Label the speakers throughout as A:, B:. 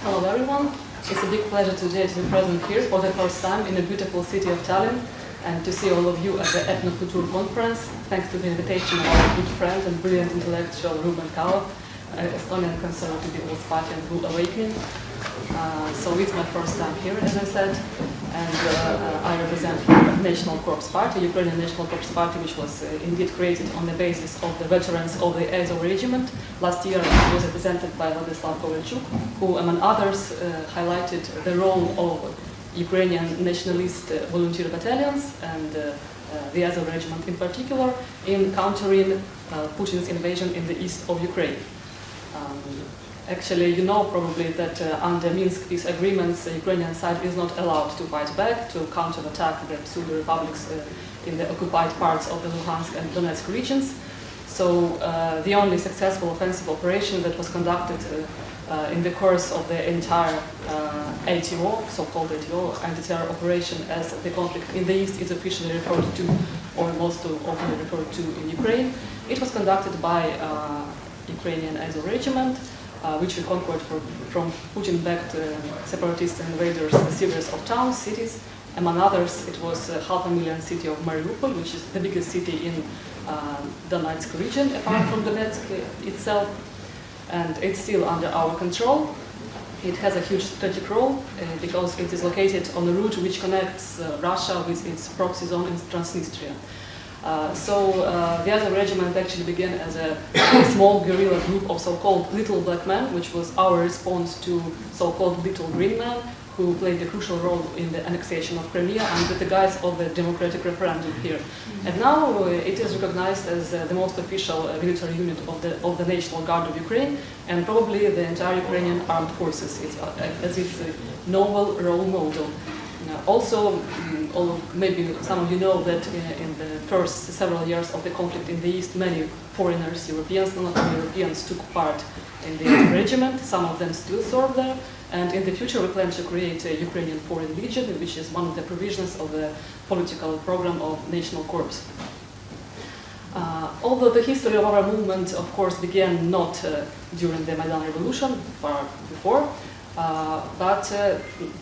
A: Hello everyone. It's a big pleasure today to be present here for the first time in the beautiful city of Tallinn and to see all of you at the Etnofutur conference, thanks to the invitation of our good friend and brilliant intellectual Ruben Kao, Estonian conservative People's Party and Blue Awakening. So it's my first time here, as I said, and I represent the National Corps Party, Ukrainian National Corps Party, which was indeed created on the basis of the veterans of the Azov Regiment. Last year it was represented by Vladislav Kovalchuk, who, among others, highlighted the role of Ukrainian nationalist volunteer battalions and the Azov Regiment in particular in countering Putin's invasion in the east of Ukraine. Actually, you know probably that under Minsk peace agreements, the Ukrainian side is not allowed to fight back, to counterattack the pseudo-republics in the occupied parts of the Luhansk and Donetsk regions. So the only successful offensive operation that was conducted in the course of the entire ATO, so-called ATO, anti-terror operation, as the conflict in the east is officially referred to, or most often referred to in Ukraine, it was conducted by Ukrainian Azov Regiment, which we conquered from Putin-backed separatist invaders a series of towns, cities. Among others, it was 500,000 city of Mariupol, which is the biggest city in Donetsk region, apart from Donetsk itself. And it's still under our control. It has a huge strategic role because it is located on a route which connects Russia with its proxy zone in Transnistria. The Azov Regiment actually began as a small guerrilla group of so-called Little Black Men, which was our response to so-called Little Green Men, who played a crucial role in the annexation of Crimea under the guise of the democratic referendum here. And now it is recognized as the most official military unit of the National Guard of Ukraine, and probably the entire Ukrainian armed forces, as its novel role model. Also, maybe some of you know that in the first several years of the conflict in the East, many foreigners, Europeans, not only Europeans, took part in the regiment. Some of them still serve there. And in the future, we plan to create a Ukrainian Foreign Legion, which is one of the provisions of the political program of National Corps. Although the history of our movement, of course, began not during the Maidan Revolution, far before, but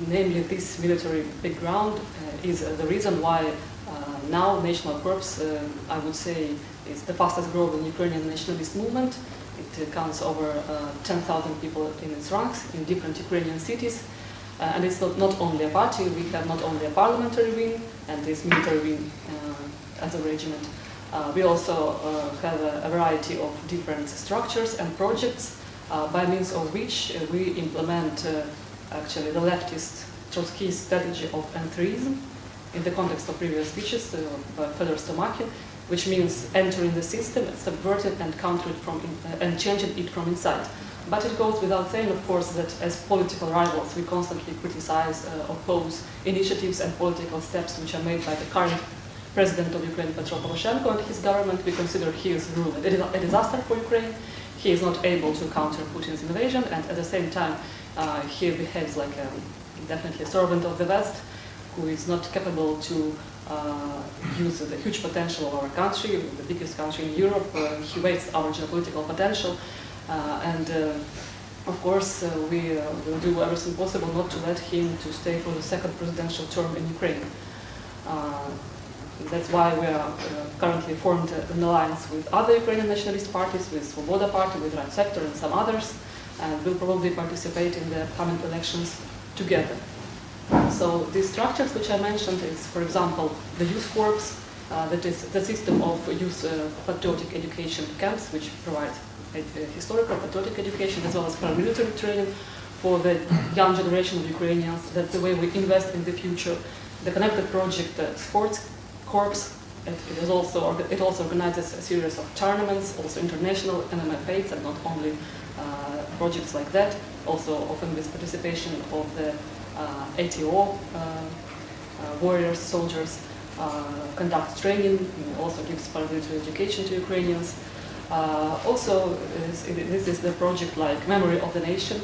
A: namely this military background is the reason why now National Corps, I would say, is the fastest growing Ukrainian nationalist movement. It counts over 10,000 people in its ranks in different Ukrainian cities. And it's not only a party, we have not only a parliamentary wing and this military wing as a regiment. We also have a variety of different structures and projects by means of which we implement actually the leftist Trotskyist strategy of entryism in the context of previous speeches by Fedor Stomakin, which means entering the system, subvert it and counter it and changing it from inside. But it goes without saying, of course, that as political rivals, we constantly criticize, oppose initiatives and political steps which are made by the current president of Ukraine, Petro Poroshenko, and his government. We consider his rule a disaster for Ukraine. He is not able to counter Putin's invasion, and at the same time, he behaves like definitely a servant of the West, who is not capable to use the huge potential of our country, the biggest country in Europe. He wastes our geopolitical potential, and of course we will do everything possible not to let him to stay for the second presidential term in Ukraine. That's why we are currently formed an alliance with other Ukrainian nationalist parties, with Svoboda Party, with Right Sector and some others, and will probably participate in the upcoming elections together. So these structures which I mentioned is, for example, the youth corps, that is the system of youth patriotic education camps, which provide historical patriotic education as well as paramilitary training for the young generation of Ukrainians. That's the way we invest in the future. The connected project sports corps, it also organizes a series of tournaments, also international MMFAs, and not only projects like that, also often with participation of the ATO warriors, soldiers, conducts training, also gives paramilitary education to Ukrainians. This is the project like Memory of the Nation,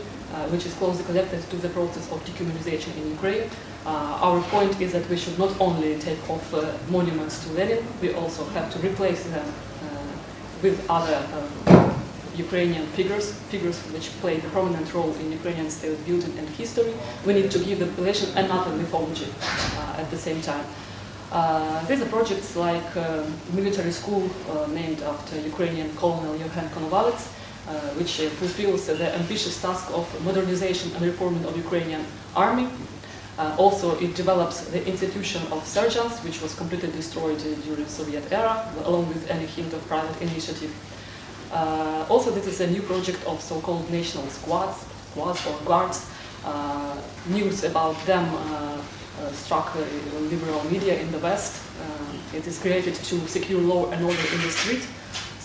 A: which is closely connected to the process of decommunization in Ukraine. Our point is that we should not only take off monuments to Lenin, we also have to replace them with other Ukrainian figures which played a prominent role in Ukrainian state building and history. We need to give the population another mythology at the same time. These are projects like military school named after Ukrainian Colonel Johann Konovalets, which fulfills the ambitious task of modernization and reforming of Ukrainian army. Also, it develops the institution of sergeants, which was completely destroyed during Soviet era, along with any hint of private initiative. Also, this is a new project of so-called national squads or guards. News about them struck liberal media in the West. It is created to secure law and order in the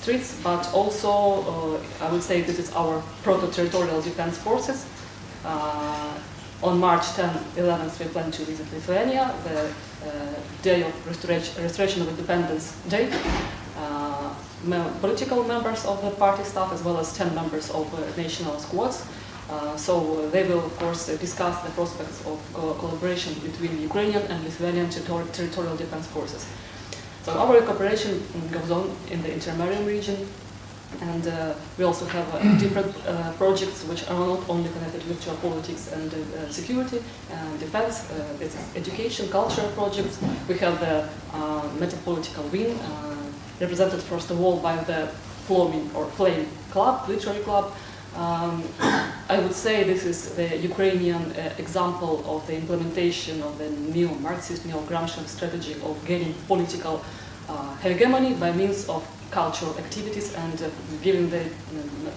A: streets, but also, I would say, this is our proto-territorial defense forces. On March 10-11th, we plan to visit Lithuania, the day of restoration of independence day. Political members of the party staff, as well as 10 members of national squads. So they will, of course, discuss the prospects of collaboration between Ukrainian and Lithuanian territorial defense forces. So our cooperation goes on in the Intermarium region, and we also have different projects which are not only connected with geopolitics and security and defense. This is education, cultural projects. We have the metapolitical wing, represented first of all by the Flame Club, literary club. I would say this is the Ukrainian example of the implementation of the neo-Marxist, neo-Gramscian strategy of gaining political hegemony by means of cultural activities and giving the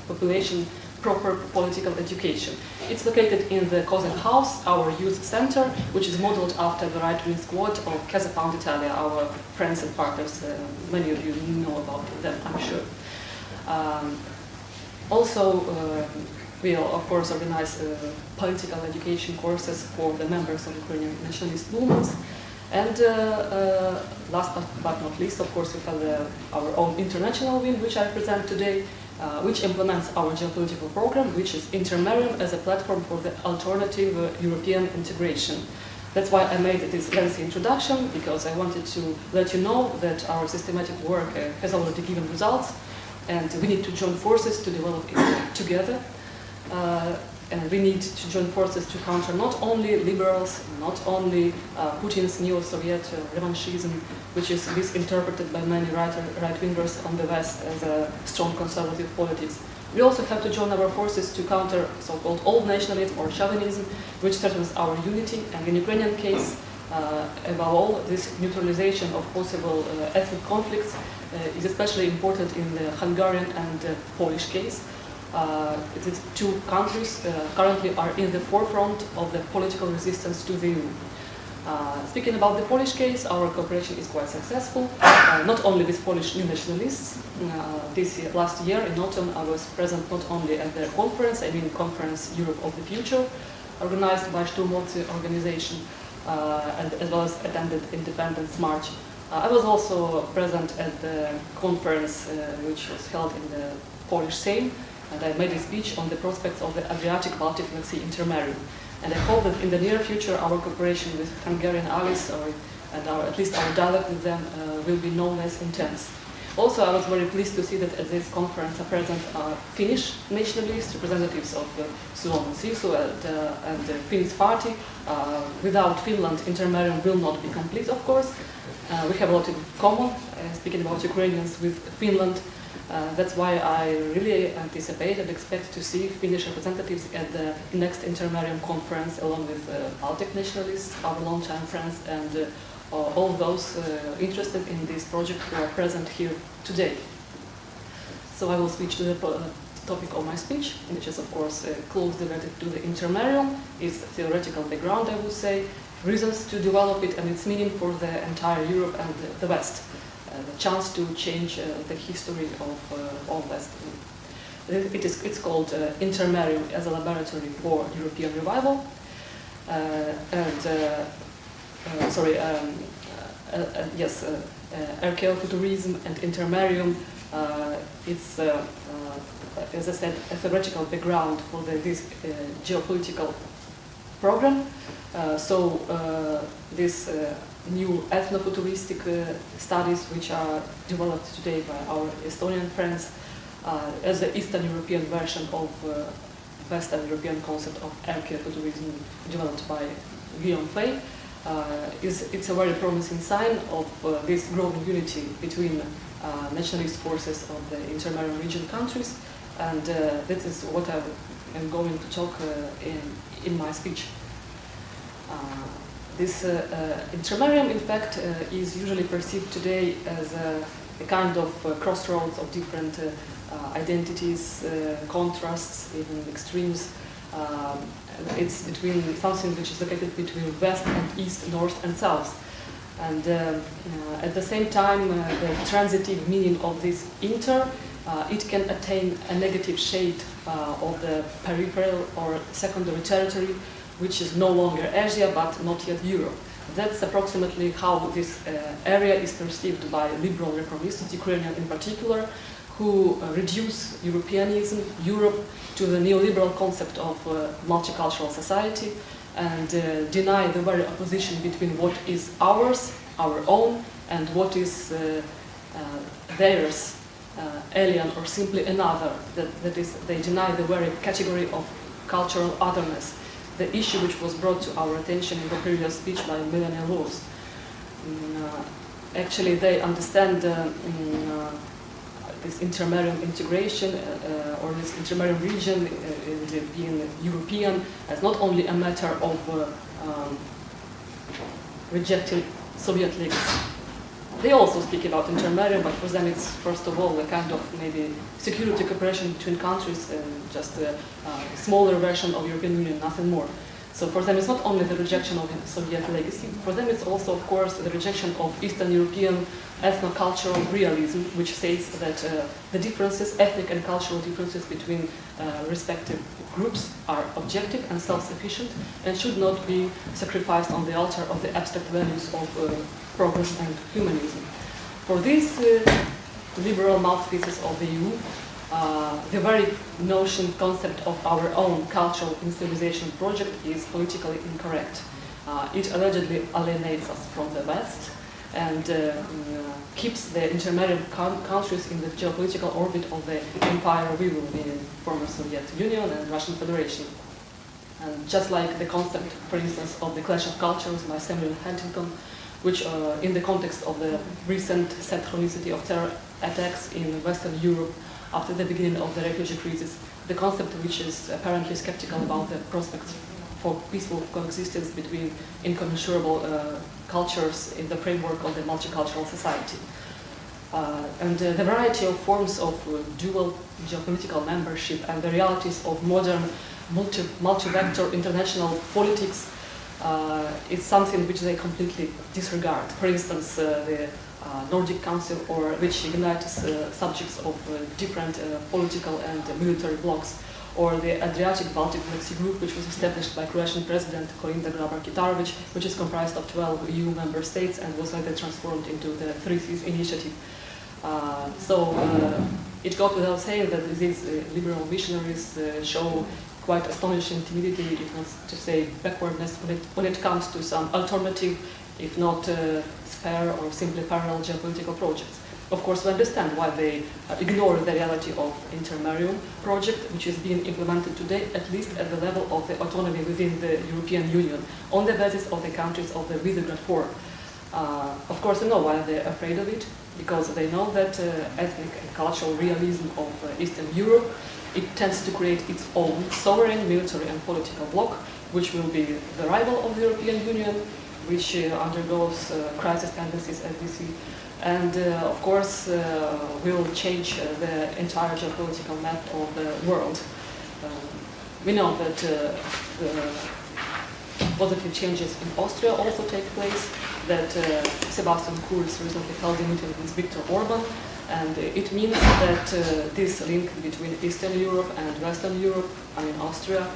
A: population proper political education. It's located in the Cousin House, our youth center, which is modeled after the right-wing squad of Casa Pound Italia, our friends and partners. Many of you know about them, I'm sure. Also, we of course organize political education courses for the members of Ukrainian nationalist movements. And last but not least, of course, we have our own international wing, which I present today, which implements our geopolitical program, which is Intermarium as a platform for the alternative European integration. That's why I made this lengthy introduction, because I wanted to let you know that our systematic work has already given results, and we need to join forces to develop it together. And we need to join forces to counter not only liberals, not only Putin's neo-Soviet revanchism, which is misinterpreted by many right-wingers on the West as a strong conservative politics. We also have to join our forces to counter so-called old nationalism or chauvinism, which threatens our unity. And in Ukrainian case, above all, this neutralization of possible ethnic conflicts is especially important in the Hungarian and Polish case. These two countries currently are in the forefront of the political resistance to the EU. Speaking about the Polish case, our cooperation is quite successful, not only with Polish new nationalists. Last year in autumn, I was present not only at the conference, Conference Europe of the Future, organized by Szturmowcy organization, and as well as attended Independence March. I was also present at the conference which was held in the Polish Sejm, and I made a speech on the prospects of the Adriatic-Baltic Sea Intermarium. And I hope that in the near future our cooperation with Hungarian allies, and at least our dialogue with them, will be no less intense. Also, I was very pleased to see that at this conference are present Finnish nationalists, representatives of Suomen Sisu and the Finnish party. Without Finland, Intermarium will not be complete, of course. We have a lot in common, speaking about Ukrainians with Finland. That's why I really anticipate and expect to see Finnish representatives at the next Intermarium conference, along with Baltic nationalists, our longtime friends, and all those interested in this project who are present here today. So I will switch to the topic of my speech, which is of course closely related to the Intermarium, its theoretical background, I would say, reasons to develop it, and its meaning for the entire Europe and the West. The chance to change the history of all West. It's called Intermarium as a laboratory for European revival. Archeofuturism and Intermarium. It's, as I said, a theoretical background for this geopolitical program. This new ethnofuturistic studies, which are developed today by our Estonian friends, as the Eastern European version of Western European concept of Archeofuturism developed by Guillaume Fay. It's a very promising sign of this growing unity between nationalist forces of the Intermarium region countries, and this is what I am going to talk in my speech. This Intermarium, in fact, is usually perceived today as a kind of crossroads of different identities, contrasts, even extremes. It's between something which is located between West and East, North and South. And at the same time, the transitive meaning of this inter, it can attain a negative shade of the peripheral or secondary territory, which is no longer Asia but not yet Europe. That's approximately how this area is perceived by liberal reformists, Ukrainian in particular, who reduce Europeanism, Europe, to the neoliberal concept of multicultural society and deny the very opposition between what is ours, our own, and what is theirs, alien or simply another. That is, they deny the very category of cultural otherness, the issue which was brought to our attention in the previous speech by Melanie Lewis. Actually, they understand this Intermarium integration or this Intermarium region being European as not only a matter of rejecting Soviet legacy. They also speak about Intermarium, but for them it's first of all a kind of maybe security cooperation between countries and just a smaller version of European Union, nothing more. So for them it's not only the rejection of Soviet legacy, for them it's also, of course, the rejection of Eastern European ethno-cultural realism, which says that the differences, ethnic and cultural differences between respective groups are objective and self-sufficient and should not be sacrificed on the altar of the abstract values of progress and humanism. For these liberal mouthpieces of the EU, the very notion, concept of our own cultural institutionalization project is politically incorrect. It allegedly alienates us from the West and keeps the Intermarium countries in the geopolitical orbit of the empire we will be in former Soviet Union and Russian Federation. And just like the concept, for instance, of the clash of cultures by Samuel Huntington, which in the context of the recent synchronicity of terror attacks in Western Europe after the beginning of the refugee crisis, the concept which is apparently skeptical about the prospects for peaceful coexistence between incommensurable cultures in the framework of the multicultural society. And the variety of forms of dual geopolitical membership and the realities of modern multi-vector international politics is something which they completely disregard. For instance, the Nordic Council, or which unites subjects of different political and military blocs, or the Adriatic-Baltic Black Sea Group, which was established by Croatian President Kolinda Grabar-Kitarović, which is comprised of 12 EU member states and was later transformed into the Three Seas Initiative. It goes without saying that these liberal missionaries show quite astonishing timidity, if not to say backwardness, when it comes to some alternative, if not spare or simply parallel geopolitical projects. Of course, we understand why they ignore the reality of Intermarium project, which is being implemented today, at least at the level of the autonomy within the European Union, on the basis of the countries of the Visegrad Four. Of course, they know why they're afraid of it, because they know that ethnic and cultural realism of Eastern Europe, it tends to create its own sovereign military and political bloc, which will be the rival of the European Union, which undergoes crisis tendencies as we see, and of course will change the entire geopolitical map of the world. We know that the positive changes in Austria also take place, that Sebastian Kurz recently held a meeting with Viktor Orban, and it means that this link between Eastern Europe and Western Europe, I mean Austria,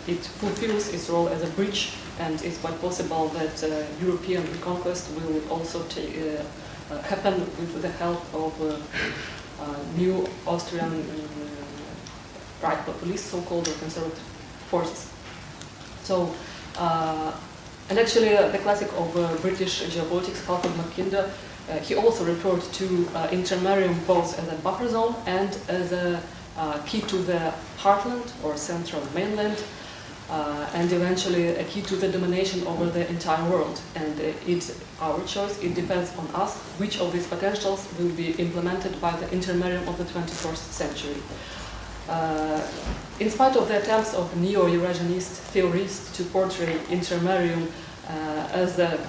A: it fulfills its role as a bridge, and it's quite possible that European reconquest will also happen with the help of new Austrian right populist, so-called, or conservative forces. So, and actually the classic of British geopolitics, Halford Mackinder, He also referred to Intermarium both as a buffer zone and as a key to the heartland or central mainland, and eventually a key to the domination over the entire world. And it's our choice, it depends on us which of these potentials will be implemented by the Intermarium of the 21st century. In spite of the attempts of neo-Eurasianist theorists to portray Intermarium as a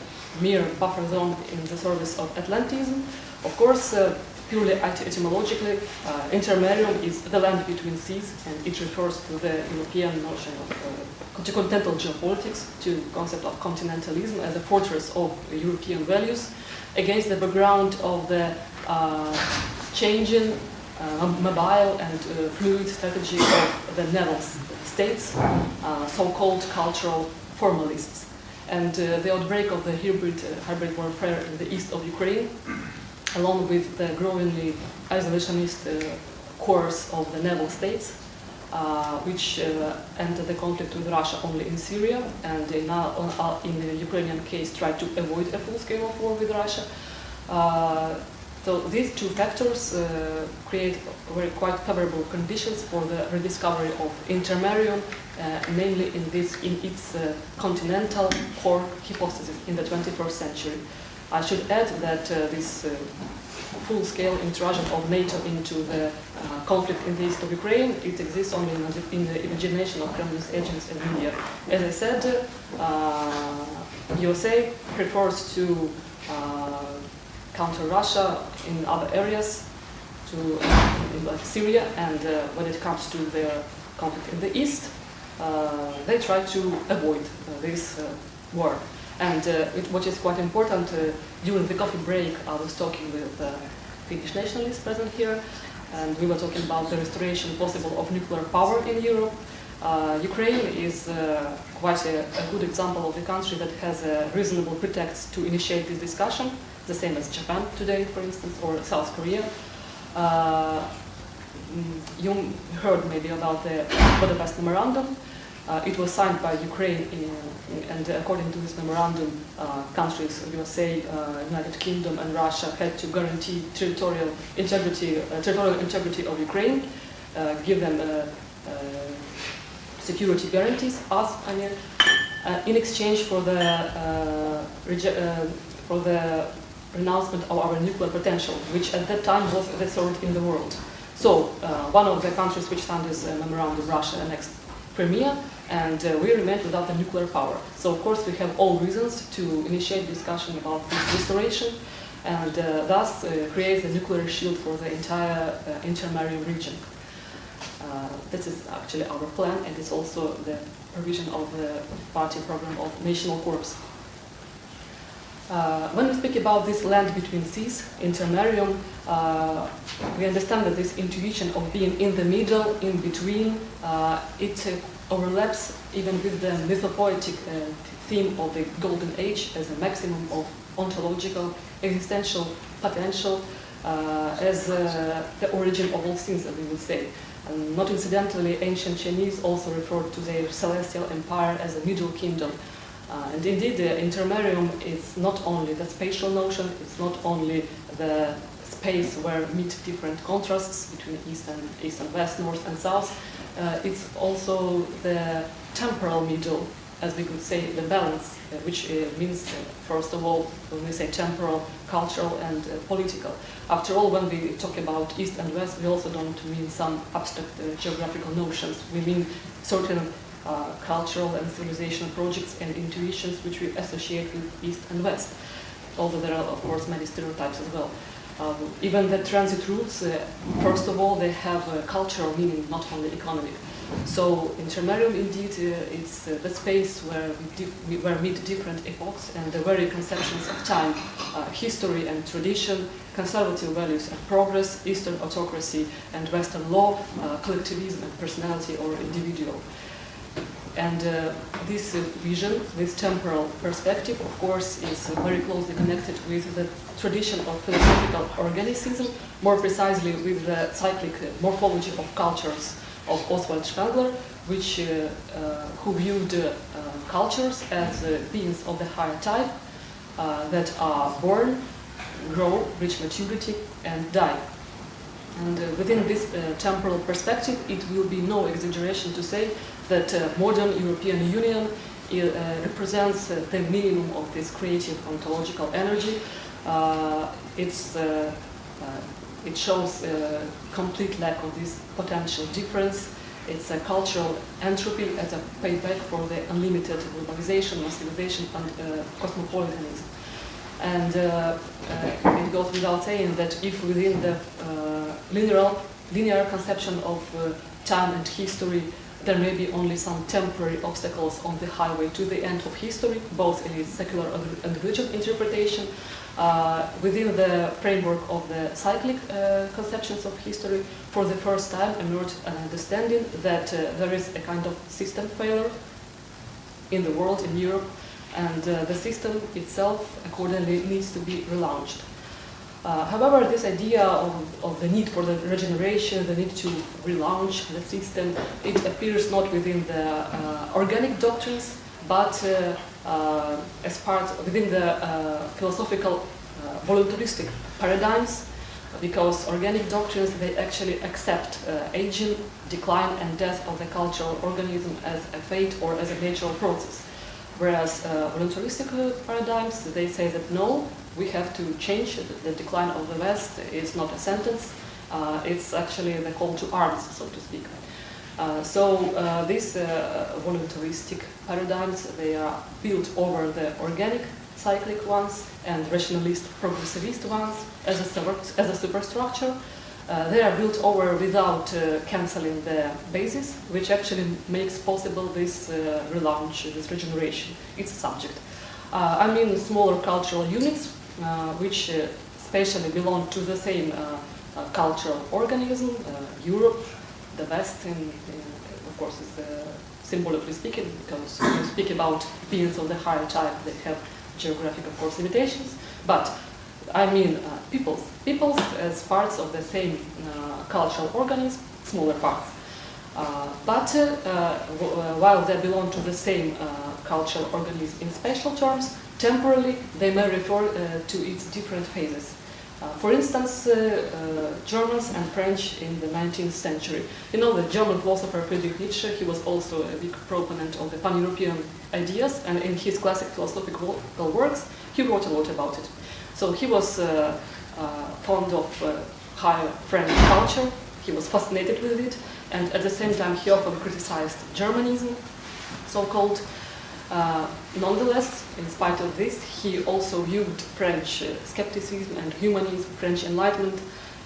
A: mere buffer zone in the service of Atlantism, of course, purely etymologically, Intermarium is the land between seas, and it refers to the European notion of continental geopolitics, to the concept of continentalism as a fortress of European values, against the background of the changing, mobile and fluid strategy of the naval states, so-called cultural formalists. And the outbreak of the hybrid warfare in the east of Ukraine, along with the growingly isolationist course of the naval states, which entered the conflict with Russia only in Syria, and they now, in the Ukrainian case, tried to avoid a full-scale of war with Russia. So these two factors create very quite favorable conditions for the rediscovery of Intermarium, namely in its continental core hypothesis in the 21st century. I should add that this full-scale intrusion of NATO into the conflict in the east of Ukraine, it exists only in the imagination of Kremlin's agents and media. As I said, USA prefers to counter Russia in other areas, like Syria, and when it comes to the conflict in the east, they try to avoid this war. And what is quite important, during the coffee break, I was talking with Finnish nationalists present here, and we were talking about the restoration possible of nuclear power in Europe. Ukraine is quite a good example of a country that has a reasonable pretext to initiate this discussion, the same as Japan today, for instance, or South Korea. You heard maybe about the Budapest Memorandum. It was signed by Ukraine, and according to this memorandum, countries, USA, United Kingdom, and Russia had to guarantee territorial integrity of Ukraine, give them security guarantees, in exchange for the renouncement of our nuclear potential, which at that time was the third in the world. So one of the countries which signed this memorandum, Russia, annexed Crimea, and we remained without the nuclear power. So of course we have all reasons to initiate discussion about this restoration, and thus create the nuclear shield for the entire Intermarium region. This is actually our plan, and it's also the provision of the party program of National Corps. When we speak about this land between seas, Intermarium, we understand that this intuition of being in the middle, in between, it overlaps even with the mythopoetic theme of the Golden Age as a maximum of ontological, existential potential, as the origin of all things, as we would say. And not incidentally, ancient Chinese also referred to their celestial empire as a middle kingdom. And indeed, the Intermarium is not only the spatial notion, it's not only the space where meet different contrasts between east and west, north and south, it's also the temporal middle, as we could say, the balance, which means, first of all, when we say temporal, cultural, and political. After all, when we talk about east and west, we also don't mean some abstract geographical notions. We mean certain cultural and civilizational projects and intuitions which we associate with east and west. Although there are, of course, many stereotypes as well. Even the transit routes, first of all, they have a cultural meaning, not only economic. So Intermarium, indeed, it's the space where we meet different epochs and the very conceptions of time, history and tradition, conservative values and progress, Eastern autocracy and Western law, collectivism and personality or individual. And this vision, this temporal perspective, of course, is very closely connected with the tradition of philosophical organicism, more precisely with the cyclic morphology of cultures of Oswald Spengler, who viewed cultures as beings of the higher type that are born grow, reach maturity, and die. And within this temporal perspective, it will be no exaggeration to say that modern European Union represents the minimum of this creative ontological energy. It shows a complete lack of this potential difference. It's a cultural entropy as a payback for the unlimited globalization, massivization, and cosmopolitanism. And it goes without saying that if within the linear conception of time and history, there may be only some temporary obstacles on the highway to the end of history, both in its secular and religious interpretation, within the framework of the cyclic conceptions of history, for the first time emerged an understanding that there is a kind of system failure in the world, in Europe, and the system itself accordingly needs to be relaunched. However, this idea of the need for the regeneration, the need to relaunch the system, it appears not within the organic doctrines, but as part within the philosophical voluntaristic paradigms, because organic doctrines, they actually accept aging, decline, and death of the cultural organism as a fate or as a natural process. Whereas voluntaristic paradigms, they say that no, we have to change. The decline of the West is not a sentence, it's actually the call to arms, so to speak. These voluntaristic paradigms, they are built over the organic cyclic ones and rationalist progressivist ones as a superstructure. They are built over without cancelling the basis, which actually makes possible this relaunch, this regeneration. It's a subject. I mean smaller cultural units, which spatially belong to the same cultural organism, Europe, the West, of course, is symbolically speaking, because when you speak about beings of the higher type, they have geographic, of course, limitations. But I mean peoples as parts of the same cultural organism, smaller parts. While they belong to the same cultural organism in spatial terms, temporally they may refer to its different phases. For instance, Germans and French in the 19th century. You know, the German philosopher Friedrich Nietzsche, he was also a big proponent of the pan-European ideas, and in his classic philosophical works, he wrote a lot about it. So he was fond of high French culture, he was fascinated with it, and at the same time he often criticized Germanism, so-called. Nonetheless, in spite of this, he also viewed French skepticism and humanism, French Enlightenment,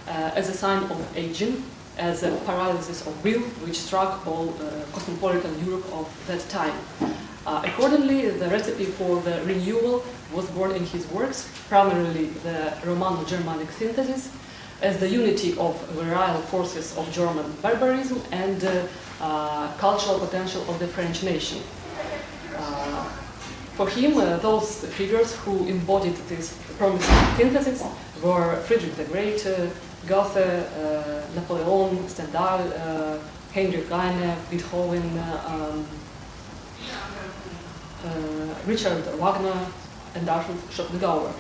A: as a sign of aging, as a paralysis of will, which struck all cosmopolitan Europe of that time. Accordingly, the recipe for the renewal was born in his works, primarily the Romano-Germanic synthesis, as the unity of virile forces of German barbarism and cultural potential of the French nation. For him, those figures who embodied this promising synthesis were Friedrich the Great, Goethe, Napoleon, Stendhal, Heinrich Heine, Beethoven, Richard Wagner, and Arthur Schopenhauer.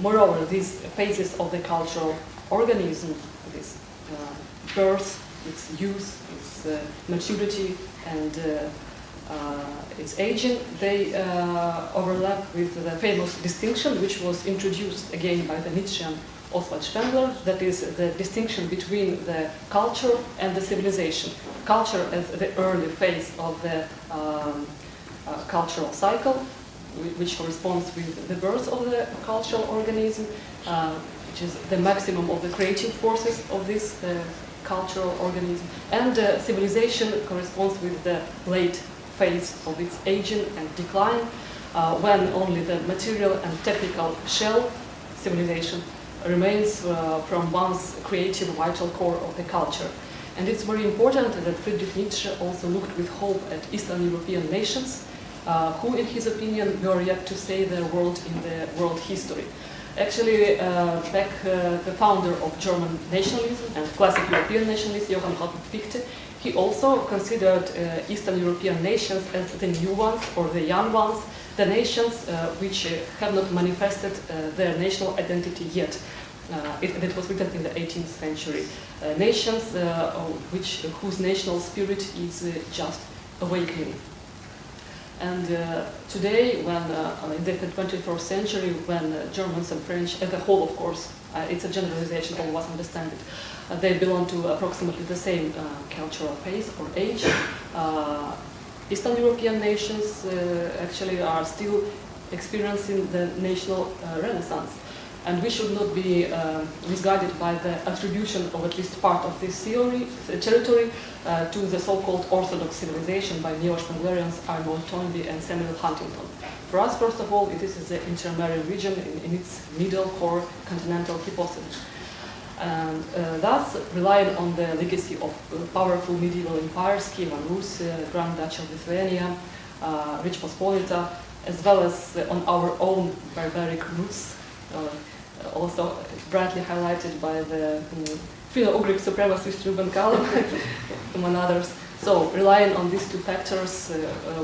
A: Moreover, these phases of the cultural organism, this birth, its youth, its maturity, and its aging, they overlap with the famous distinction which was introduced again by the Nietzschean Oswald Spengler, that is the distinction between the culture and the civilization. Culture as the early phase of the cultural cycle, which corresponds with the birth of the cultural organism, which is the maximum of the creative forces of this cultural organism, and civilization corresponds with the late phase of its aging and decline, when only the material and technical shell, civilization, remains from one's creative vital core of the culture. And it's very important that Friedrich Nietzsche also looked with hope at Eastern European nations, who, in his opinion, were yet to say their word in the world history. Actually, the founder of German nationalism and classic European nationalist, Johann Gottlieb Fichte, he also considered Eastern European nations as the new ones or the young ones, the nations which have not manifested their national identity yet. It was written in the 18th century. Nations whose national spirit is just awakening. And today, when in the 21st century, when Germans and French, as a whole, of course, it's a generalization, all of us understand it, they belong to approximately the same cultural phase or age. Eastern European nations actually are still experiencing the national renaissance. And we should not be misguided by the attribution of at least part of this territory to the so-called Orthodox civilization by neo-Spenglerians Arnold Toynbee and Samuel Huntington. For us, first of all, it is the Intermarium region in its middle core continental hypothesis. And thus, relying on the legacy of powerful medieval empires, Kiev and Rus, Grand Duchy of Lithuania, Rich Pospolita, as well as on our own barbaric roots, also brightly highlighted by the Finno-Ugric supremacist Ruben Kalen, among others. So, relying on these two factors,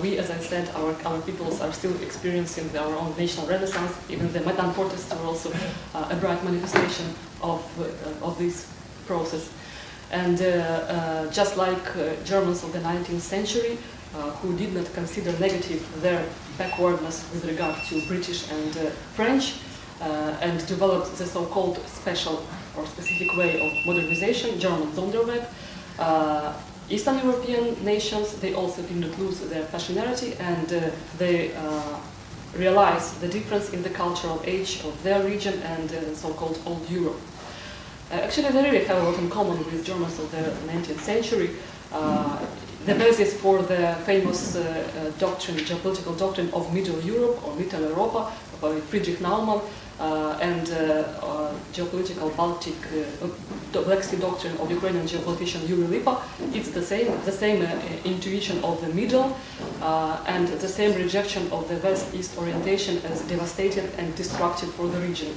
A: we, as I said, our peoples are still experiencing their own national renaissance. Even the Metamorphoses are also a bright manifestation of this process. And just like Germans of the 19th century, who did not consider negative their backwardness with regard to British and French, and developed the so-called special or specific way of modernization, German Sonderweg. Eastern European nations, they also did not lose their fashionarity, and they realize the difference in the cultural age of their region and so-called Old Europe. Actually, they really have a lot in common with Germans of the 19th century. The basis for the famous doctrine, geopolitical doctrine of Middle Europe or Mitteleuropa by Friedrich Naumann, and geopolitical Baltic Black Sea doctrine of Ukrainian geopolitician Yuri Lipa. It's the same intuition of the middle, and the same rejection of the West-East orientation as devastating and destructive for the region.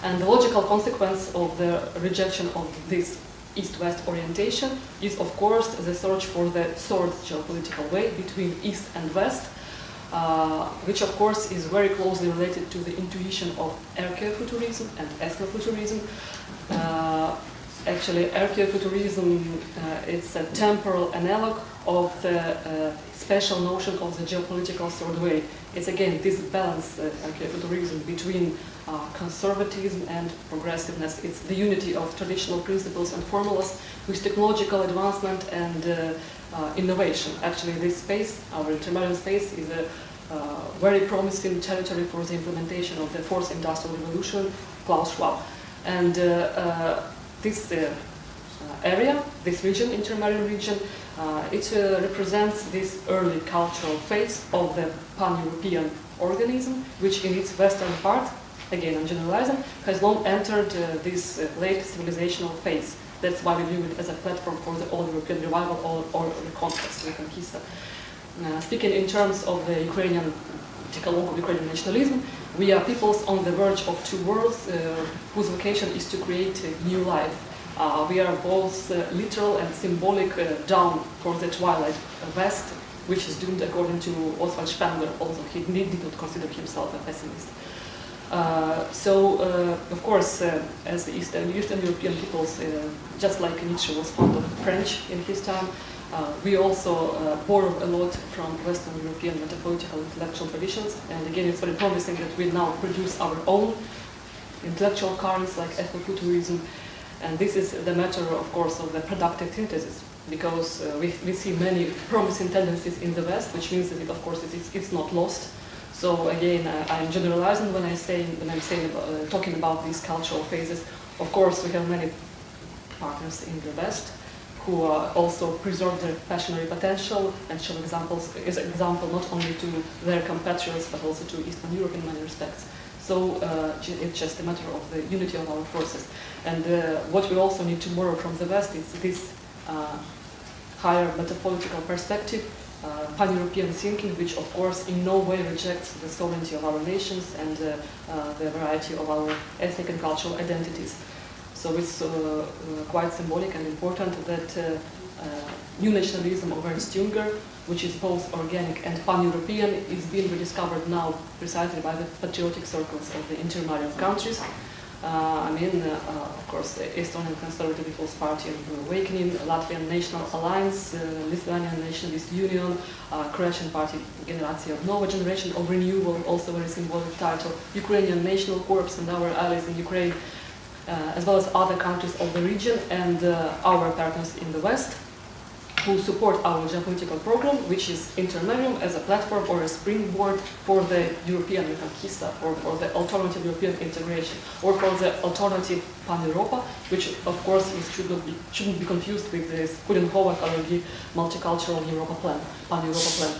A: And the logical consequence of the rejection of this East-West orientation is, of course, the search for the third geopolitical way between East and West, which, of course, is very closely related to the intuition of Archeofuturism and Etnofuturism. Actually, Archeofuturism it's a temporal analog of the special notion of the geopolitical third way. It's again this balance, Archeofuturism, between conservatism and progressiveness. It's the unity of traditional principles and formulas with technological advancement and innovation. Actually, this space, our Intermarium space, is a very promising territory for the implementation of the fourth industrial revolution, Klaus Schwab. And this area, this region, Intermarium region, it represents this early cultural phase of the pan-European organism, which in its western part, again I'm generalizing, has long entered this late civilizational phase. That's why we view it as a platform for the all-European revival or reconquest, reconquista. Speaking in terms of the Ukrainian, decalogue of Ukrainian nationalism, we are peoples on the verge of two worlds whose vocation is to create a new life. We are both literal and symbolic down for the twilight west, which is doomed according to Oswald Spengler, although he did not consider himself a pessimist. Of course, as the Eastern European peoples, just like Nietzsche was fond of French in his time, we also borrow a lot from Western European metapolitical intellectual traditions. And again, it's very promising that we now produce our own intellectual currents like Etnofuturism. And this is the matter, of course, of the productive synthesis, because we see many promising tendencies in the West, which means that, of course, it's not lost. So again, I'm generalizing when I'm talking about these cultural phases. Of course, we have many partners in the West who also preserve their fashionary potential and show examples as an example not only to their compatriots but also to Eastern Europe in many respects. So it's just a matter of the unity of our forces. And what we also need to borrow from the West is this higher metapolitical perspective, pan-European thinking, which of course in no way rejects the sovereignty of our nations and the variety of our ethnic and cultural identities. So it's quite symbolic and important that new nationalism of Ernst Jünger, which is both organic and pan-European, is being rediscovered now precisely by the patriotic circles of the Intermarium countries. Of course, the Estonian Conservative People's Party Awakening, Latvian National Alliance, Lithuanian Nationalist Union, Croatian Party Generacija Nova, Generation of Renewal, also very symbolic title, Ukrainian National Corps and our allies in Ukraine, as well as other countries of the region and our partners in the West, who support our geopolitical program, which is Intermarium as a platform or a springboard for the European Reconquista, or for the alternative European integration, or for the alternative Pan-Europa, which of course shouldn't be confused with the Kudenhova-Kalergi multicultural Europa plan, Pan-Europa plan.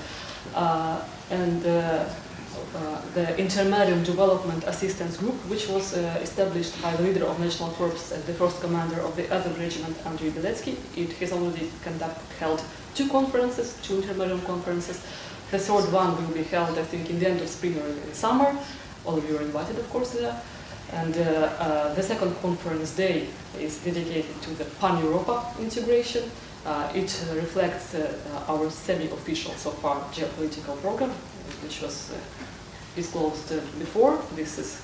A: The Intermarium Development Assistance Group, which was established by the leader of National Corps and the first commander of the other regiment, Andrei Beletsky. It has already held 2 conferences, 2 Intermarium conferences. The third one will be held, I think, in the end of spring or in summer. All of you are invited, of course, there. And the second conference day is dedicated to the Pan-Europa integration. It reflects our semi-official, so far, geopolitical program, which was disclosed before. This is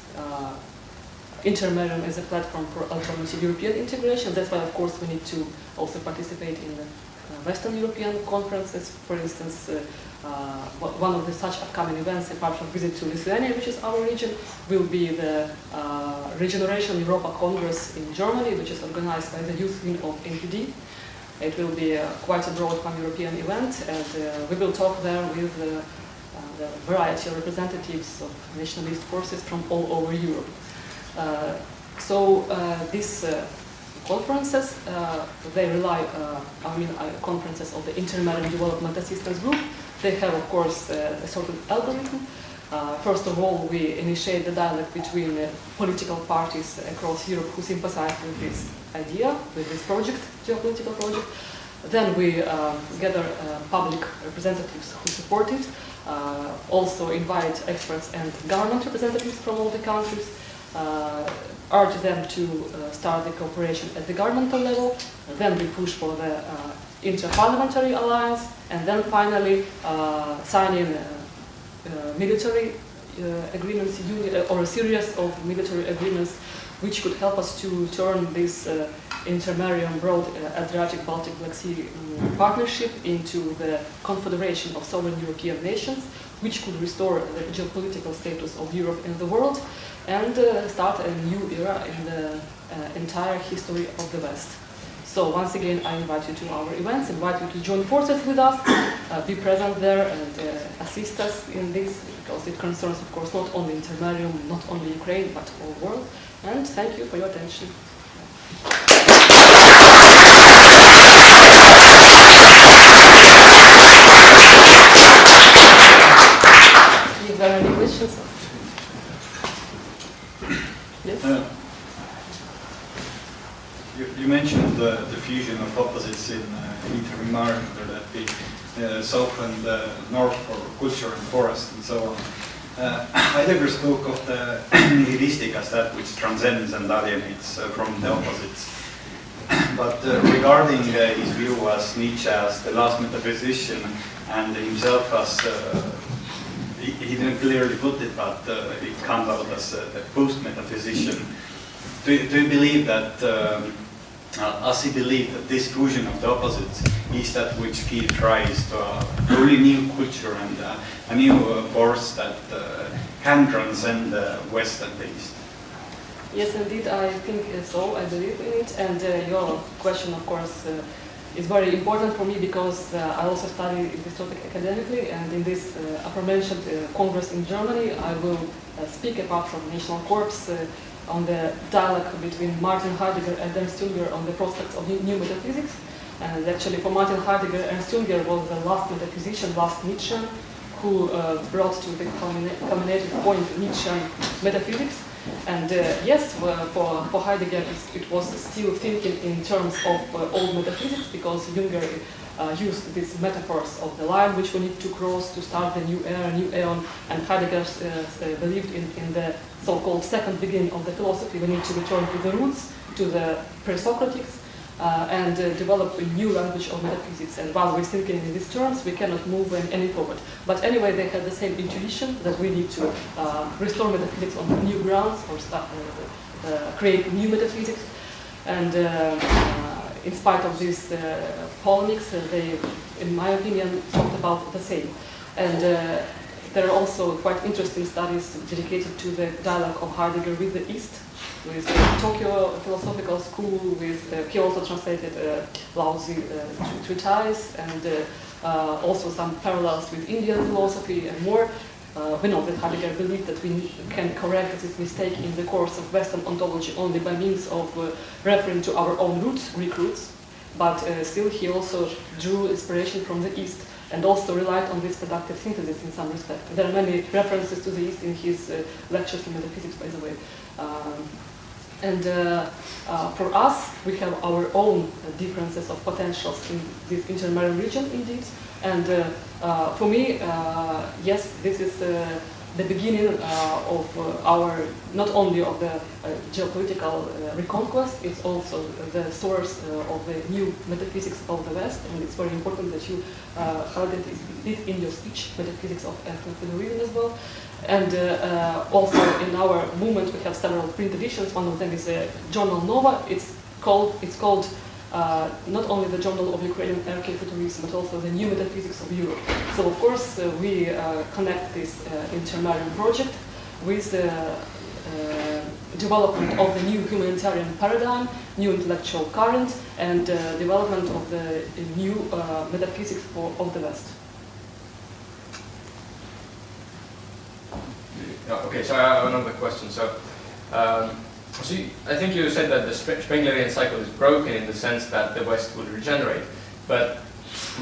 A: Intermarium as a platform for alternative European integration. That's why, of course, we need to also participate in the Western European conferences. For instance, one of the such upcoming events, apart from visit to Lithuania, which is our region, will be the Regeneration Europa Congress in Germany, which is organized by the youth wing of NPD. It will be quite a broad pan-European event, and we will talk there with the variety of representatives of nationalist forces from all over Europe. These conferences, they rely, conferences of the Intermarium Development Assistance Group. They have, of course, a certain algorithm. First of all, we initiate the dialogue between political parties across Europe who sympathize with this idea, with this project, geopolitical project. Then we gather public representatives who support it, also invite experts and government representatives from all the countries, urge them to start the cooperation at the governmental level. Then we push for the inter-parliamentary alliance, and then finally signing military agreements, or a series of military agreements which could help us to turn this Intermarium broad Adriatic-Baltic Black Sea partnership into the confederation of sovereign European nations, which could restore the geopolitical status of Europe in the world and start a new era in the entire history of the West. So once again, I invite you to our events, invite you to join forces with us, be present there and assist us in this, because it concerns, of course, not only Intermarium, not only Ukraine, but the whole world. And thank you for your attention. If there are any questions? Yes?
B: You mentioned the fusion of opposites in Intermarium, that the south and north for culture and forest and so on. Heidegger spoke of the nihilistic as that which transcends and alienates from the opposites. But regarding his view as Nietzsche as the last metaphysician and himself as, he didn't clearly put it, but it comes out as the post-metaphysician. Do you believe that, as he believed, that this fusion of the opposites is that which gives rise to a truly new culture and a new force that can transcend the West and the East?
A: Yes, indeed, I think so. I believe in it. And your question, of course, is very important for me, because I also study this topic academically, and in this aforementioned Congress in Germany, I will speak apart from National Corps on the dialogue between Martin Heidegger and Ernst Jünger on the prospects of new metaphysics. And actually, for Martin Heidegger, Ernst Jünger was the last metaphysician, last Nietzschean, who brought to the culminating point Nietzschean metaphysics. And yes, for Heidegger, it was still thinking in terms of old metaphysics, because Junger used these metaphors of the line which we need to cross to start the new era, new aeon, and Heidegger believed in the so-called second beginning of the philosophy. We need to return to the roots, to the pre-Socratics, and develop a new language of metaphysics. And while we're thinking in these terms, we cannot move any forward. But anyway, they had the same intuition that we need to restore metaphysics on new grounds, or create new metaphysics. And in spite of these polemics, they, in my opinion, talked about the same. And there are also quite interesting studies dedicated to the dialogue of Heidegger with the East, with the Tokyo Philosophical School, with he also translated Laozi treatise, and also some parallels with Indian philosophy and more. We know that Heidegger believed that we can correct this mistake in the course of Western ontology only by means of referring to our own roots, Greek roots, but still he also drew inspiration from the East and also relied on this productive synthesis in some respect. There are many references to the East in his lectures in metaphysics, by the way. For us, we have our own differences of potentials in this Intermarium region, indeed. And for me, yes, this is the beginning of our, not only of the geopolitical reconquest, it's also the source of the new metaphysics of the West. And it's very important that you highlighted it in your speech, metaphysics of Etnofuturism as well. And also in our movement we have several print editions. One of them is a journal Nova. It's called not only the Journal of Ukrainian Archeofuturism, but also the New Metaphysics of Europe. So of course we connect this Intermarium project with the development of the new humanitarian paradigm, new intellectual current, and development of the new metaphysics of the West.
C: Okay, so I have another question. So I think you said that the Spenglerian cycle is broken in the sense that the West will regenerate, but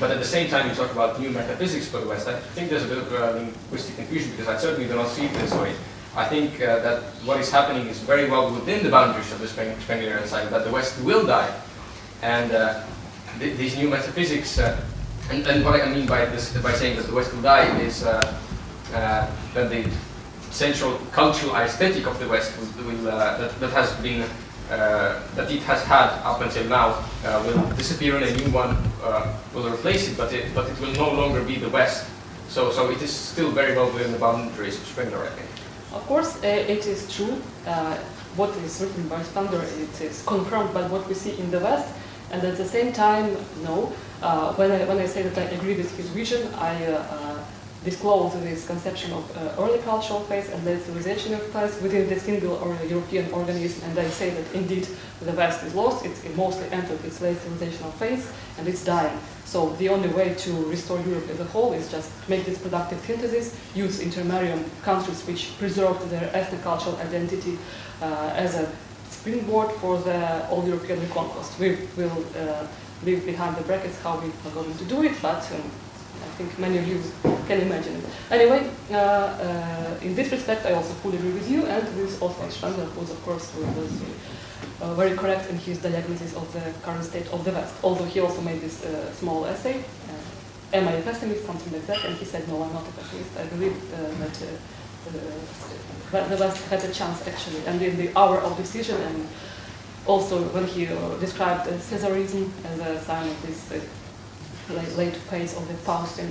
C: at the same time you talk about new metaphysics for the West. I think there's a bit of linguistic confusion, because I certainly do not see it this way. I think that what is happening is very well within the boundaries of the Spenglerian cycle, that the West will die, and these new metaphysics, and what I mean by this, by saying that the West will die, is that the central cultural aesthetic of the West that has been that it has had up until now will disappear, and a new one will replace it, but it will no longer be the West. So it is still very well within the boundaries of Spengler, I think.
A: Of course, it is true. What is written by Spengler, it is confirmed by what we see in the West, and at the same time, no. When I say that I agree with his vision, I disclose this conception of early cultural phase and late civilization phase within the single or European organism, and I say that indeed the West is lost, it mostly entered its late civilizational phase and it's dying. So the only way to restore Europe as a whole is just make this productive synthesis, use Intermarium countries which preserved their ethnic cultural identity as a springboard for the all European reconquest. We will leave behind the brackets how we are going to do it, but I think many of you can imagine it. Anyway, in this respect, I also fully agree with you and with Oswald Spengler, who of course was very correct in his diagnosis of the current state of the West. Although he also made this small essay, "Am I a pessimist?" something like that, and he said, "No, I'm not a pessimist. I believe that the West had a chance actually." And in the hour of decision, and also when he described Caesarism as a sign of this late phase of the Faustian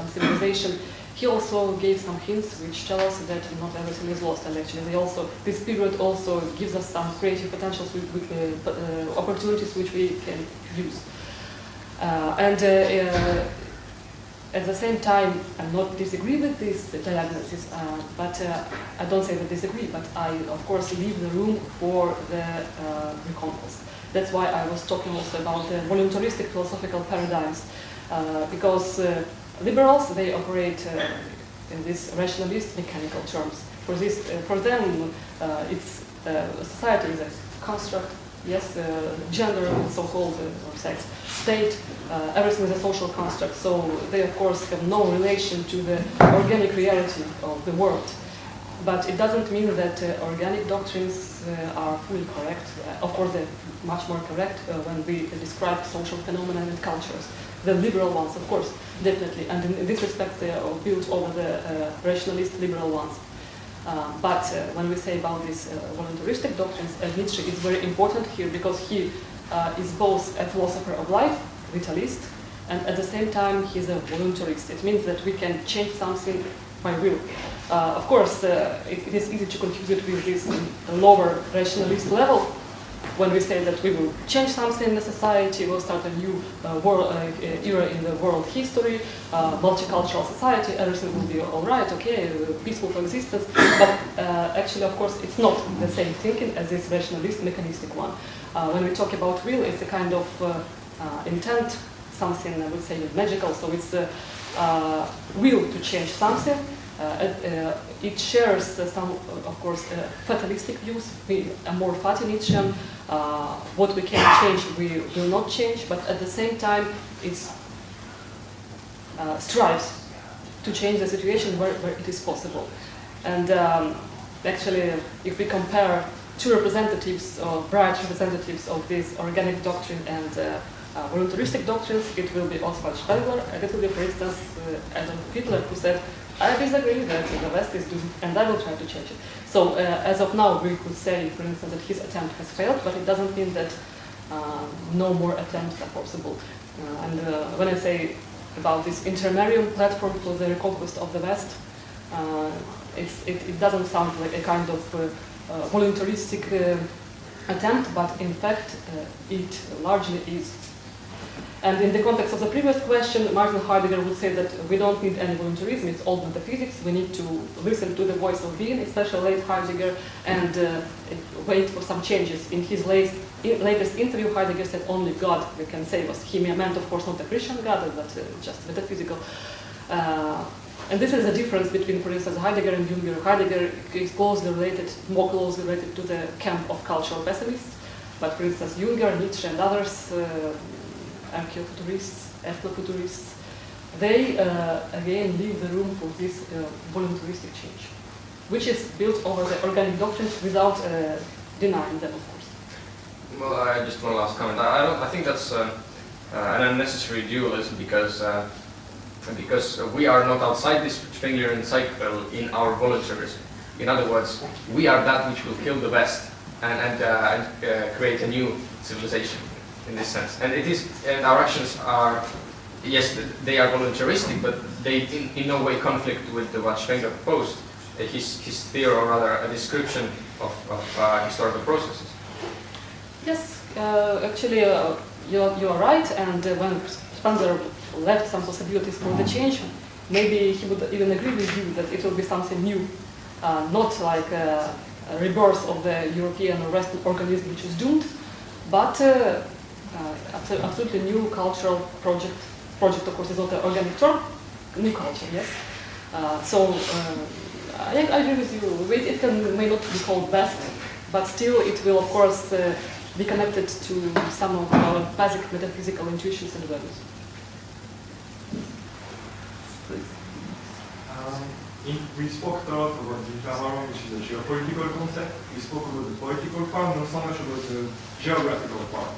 A: civilization, he also gave some hints which tell us that not everything is lost, and actually this period also gives us some creative potentials, opportunities which we can use. At the same time, I not disagree with this diagnosis, but I don't say that disagree, but I of course leave the room for the reconquest. That's why I was talking also about the voluntaristic philosophical paradigms, because liberals, they operate in this rationalist mechanical terms. For them, society is a construct yes, gender, so-called, or sex, state, everything is a social construct, so they of course have no relation to the organic reality of the world. But it doesn't mean that organic doctrines are fully correct. Of course, they're much more correct when we describe social phenomena and cultures. The liberal ones, of course, definitely, and in this respect they are built over the rationalist liberal ones. But when we say about these voluntaristic doctrines, Nietzsche is very important here because he is both a philosopher of life, vitalist, and at the same time he's a voluntarist. It means that we can change something by will. Of course, it is easy to confuse it with this lower rationalist level, when we say that we will change something in the society, we'll start a new era in the world history, multicultural society, everything will be all right, okay, peaceful coexistence. But actually, of course, it's not the same thinking as this rationalist, mechanistic one. When we talk about will, it's a kind of intent, something I would say magical. So it's will to change something. It shares some, of course, fatalistic views, a more fatty Nietzschean. What we can change, we will not change, but at the same time, it strives to change the situation where it is possible. And actually, if we compare two representatives, or bright representatives of this organic doctrine and voluntaristic doctrines, it will be Oswald Spengler, and it will be, for instance, Adolf Hitler, who said, I disagree that the West is doing, and I will try to change it. So as of now, we could say, for instance, that his attempt has failed, but it doesn't mean that no more attempts are possible. And when I say about this Intermarium platform for the reconquest of the West, it doesn't sound like a kind of voluntaristic attempt, but in fact, it largely is. And in the context of the previous question, Martin Heidegger would say that we don't need any voluntarism, it's all metaphysics. We need to listen to the voice of being, especially late Heidegger, and wait for some changes. In his latest interview, Heidegger said only God can save us. He meant, of course, not a Christian God, but just metaphysical. And this is the difference between, for instance, Heidegger and Junger. Heidegger is closely related, more closely related to the camp of cultural pessimists. But for instance, Junger, Nietzsche, and others, Archeofuturists, Ethnofuturists, they again leave the room for this voluntaristic change, which is built over the organic doctrines without denying them, of course.
C: Well, I just one last comment. I think that's an unnecessary dualism because we are not outside this Spenglerian cycle in our voluntarism. In other words, we are that which will kill the West and create a new civilization. In this sense, and our actions are, yes, they are voluntaristic, but they in no way conflict with what Spengler proposed, his theory, or rather a description of historical processes.
A: Yes, actually, you are right, and when Spengler left some possibilities for the change, maybe he would even agree with you that it will be something new, not like a rebirth of the European or Western organism which is doomed, but absolutely new cultural project. Project, of course, is not an organic term. New culture, yes. I agree with you. It may not be called West, but still it will, of course, be connected to some of our basic metaphysical intuitions and values.
D: We spoke a lot about the Intermarium, which is a geopolitical concept. We spoke about the political part, not so much about the geographical part.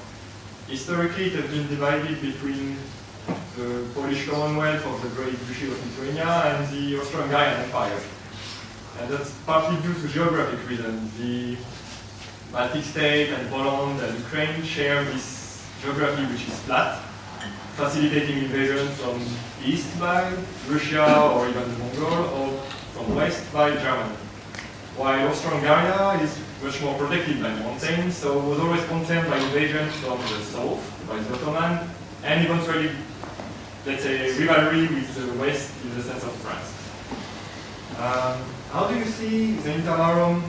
D: Historically, it has been divided between the Polish Commonwealth of the Great Duchy of Lithuania and the Austro-Hungarian Empire. And that's partly due to geographic reasons. The Baltic state and Poland and Ukraine share this geography which is flat, facilitating invasion from east by Russia or even the Mongol, or from west by Germany. While Austro-Hungary is much more protected by mountains, so was always concerned by invasion from the south, by the Ottoman, and eventually, let's say, rivalry with the west in the sense of France. How do you see the Intermarium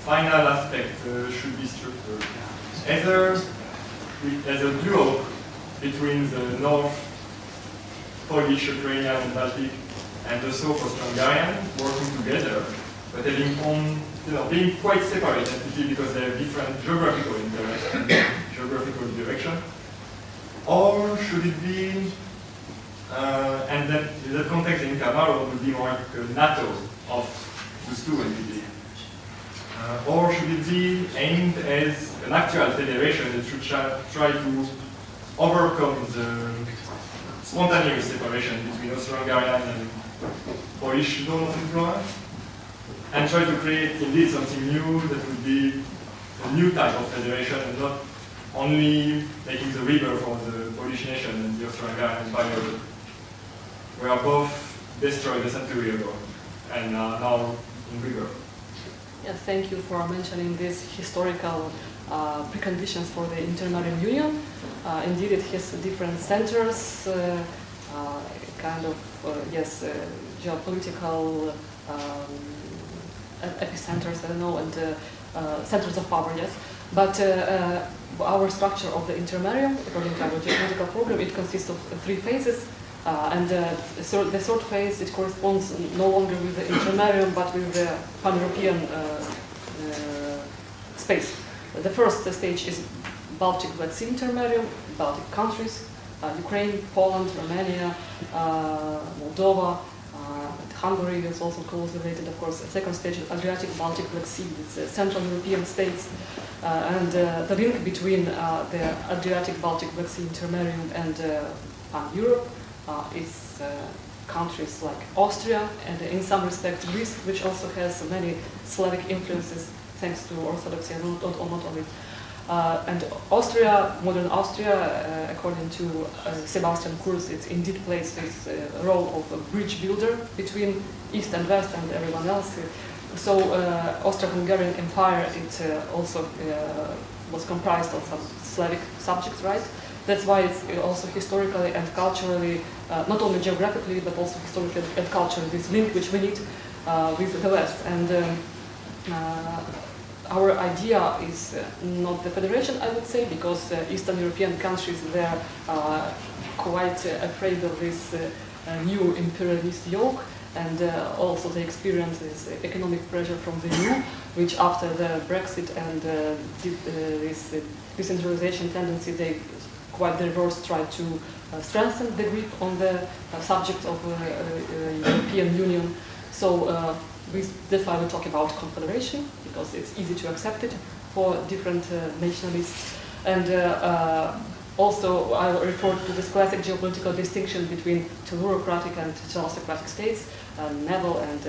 D: final aspect should be structured? Either as a duo between the North Polish, Ukrainian, and Baltic, and the South Austro-Hungarian working together, but being quite separate entity because they have different geographical interests and geographical direction? Or should it be, and then in that context, the Intermarium would be more like a NATO of those two entities? Or should it be aimed as an actual federation that should try to overcome the spontaneous separation between Austro-Hungarian and Polish zone of influence, and try to create indeed something new that would be a new type of federation and not only making the rebirth of the Polish nation and the Austro-Hungarian Empire that were both destroyed a century ago and are now in rebirth.
A: Yes, thank you for mentioning these historical preconditions for the Intermarium Union. Indeed, it has different centers, kind of, yes, geopolitical epicenters, I don't know, and centers of power, yes. But our structure of the Intermarium, according to our geopolitical program, it consists of 3 phases. And the third phase, it corresponds no longer with the Intermarium, but with the pan-European space. The first stage is Baltic Black Sea Intermarium, Baltic countries, Ukraine, Poland, Romania, Moldova, Hungary is also closely related, of course. The second stage is Adriatic, Baltic, Black Sea, it's Central European states. And the link between the Adriatic, Baltic, Black Sea Intermarium and Europe is countries like Austria and in some respects Greece, which also has many Slavic influences thanks to Orthodoxy and not only. And Austria, modern Austria, according to Sebastian Kurz, it indeed plays this role of a bridge builder between East and West and everyone else. So Austro-Hungarian Empire, it also was comprised of some Slavic subjects, right? That's why it's also historically and culturally, not only geographically, but also historically and culturally, this link which we need with the West. And our idea is not the federation, I would say, because Eastern European countries, they're quite afraid of this new imperialist yoke, and also they experience this economic pressure from the EU, which after the Brexit and this decentralization tendency, they quite the reverse try to strengthen the grip on the subject of European Union. So that's why we talk about confederation, because it's easy to accept it for different nationalists. And also I refer to this classic geopolitical distinction between tellurocratic and telostocratic states, naval and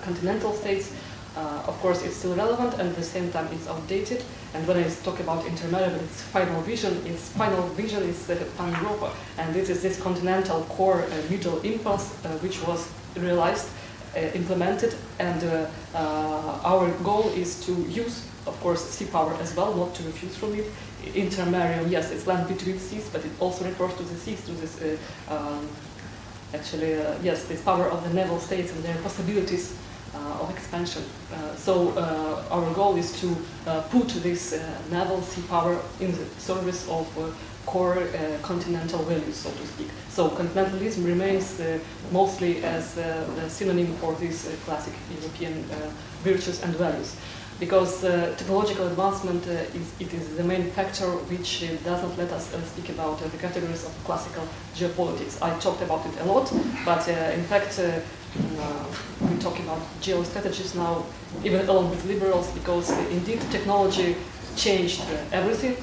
A: continental states. Of course, it's still relevant, and at the same time it's outdated. And when I talk about Intermarium, its final vision is pan-Europa, and this is this continental core middle impulse which was realized, implemented, and our goal is to use, of course, sea power as well, not to refuse from it. Intermarium, yes, it's land between seas, but it also refers to the seas, to this yes, this power of the naval states and their possibilities of expansion. So our goal is to put this naval sea power in the service of core continental values, so to speak. So continentalism remains mostly as a synonym for these classic European virtues and values. Because technological advancement is the main factor which doesn't let us speak about the categories of classical geopolitics. I talked about it a lot, but in fact we talk about geostrategies now, even along with liberals, because indeed technology changed everything.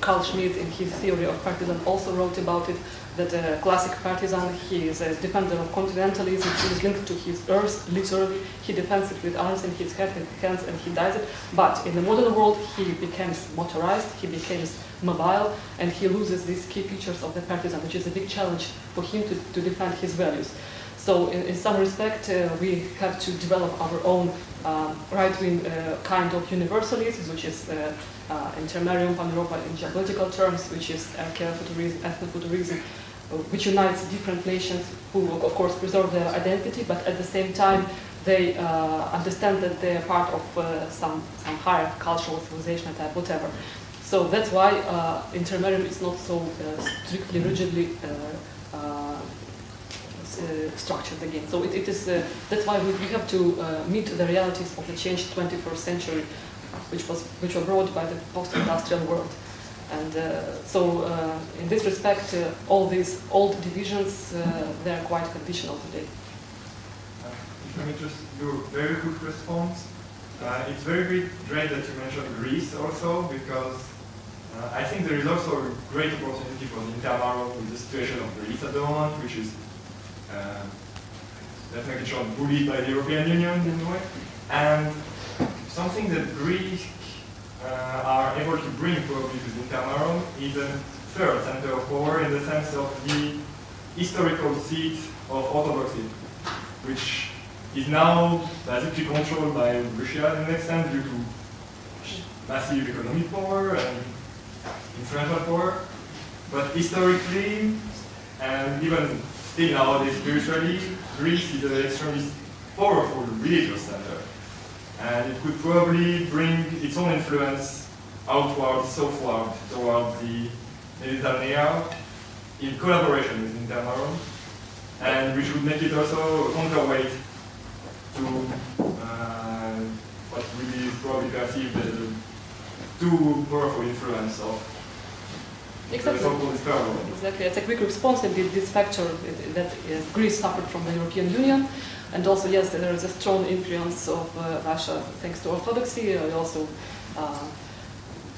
A: Carl Schmitt, in his theory of partisan, also wrote about it, that a classic partisan, he is a defender of continentalism, he is linked to his earth, literally, he defends it with arms in his hands and he dies it. But in the modern world, he becomes motorized, he becomes mobile, and he loses these key features of the partisan, which is a big challenge for him to defend his values. So in some respect, we have to develop our own right-wing kind of universalism, which is Intermarium, pan-Europa in geopolitical terms, which is Archeofuturism, Etnofuturism, which unites different nations who, of course, preserve their identity, but at the same time, they understand that they are part of some higher cultural civilization type, whatever. So that's why Intermarium is not so strictly, rigidly structured again. So it is that's why we have to meet the realities of the changed 21st century, which were brought by the post-industrial world. And in this respect, all these old divisions they are quite conditional today.
D: Let me just do a very quick response. It's very great that you mentioned Greece also, because I think there is also a great opportunity for the Intermarium with the situation of Greece at the moment, which is definitely shown bullied by the European Union in a way. And something that Greece are able to bring probably to the Intermarium is a third center of power in the sense of the historical seat of Orthodoxy, which is now basically controlled by Russia to an extent due to massive economic power and influential power. But historically, and even still nowadays spiritually, Greece is an extremely powerful religious center. And it could probably bring its own influence outward, southward, towards the Mediterranean in collaboration with Intermarium, and which would make it also a counterweight to what will be probably perceived as a too powerful influence of
A: exactly.
D: the so-called third world.
A: Exactly, it's a quick response in this factor that Greece suffered from the European Union, and also yes, there is a strong influence of Russia thanks to Orthodoxy. I also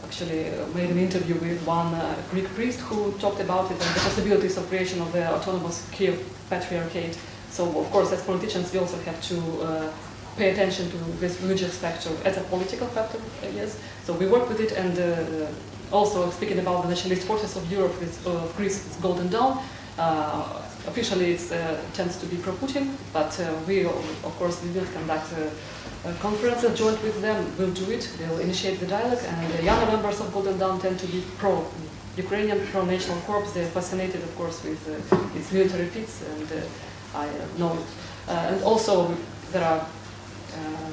A: actually made an interview with one Greek priest who talked about it and the possibilities of creation of the autonomous Kiev Patriarchate. So, of course, as politicians, we also have to pay attention to this religious factor as a political factor, yes. So we work with it, and also speaking about the nationalist forces of Europe, with Greece, it's Golden Dawn. Officially, it tends to be pro-Putin, but we, of course, we will conduct conferences joint with them. We'll do it. They'll initiate the dialogue, and the younger members of Golden Dawn tend to be pro-Ukrainian, pro-national corps. They're fascinated, of course, with its military feats, and I know it. And also, there are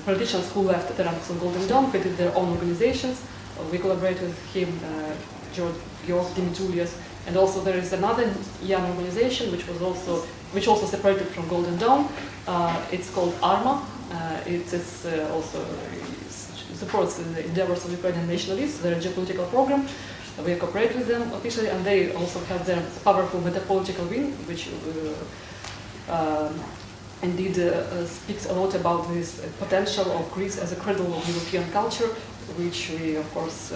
A: politicians who left the ranks of Golden Dawn, created their own organizations. We collaborate with him, Georg Dimitroulias, and also there is another young organization which also separated from Golden Dawn. It's called ARMA. It is also supports the endeavors of Ukrainian nationalists, their geopolitical program. We cooperate with them officially, and they also have their powerful metapolitical wing, which indeed speaks a lot about this potential of Greece as a cradle of European culture, which we, of course,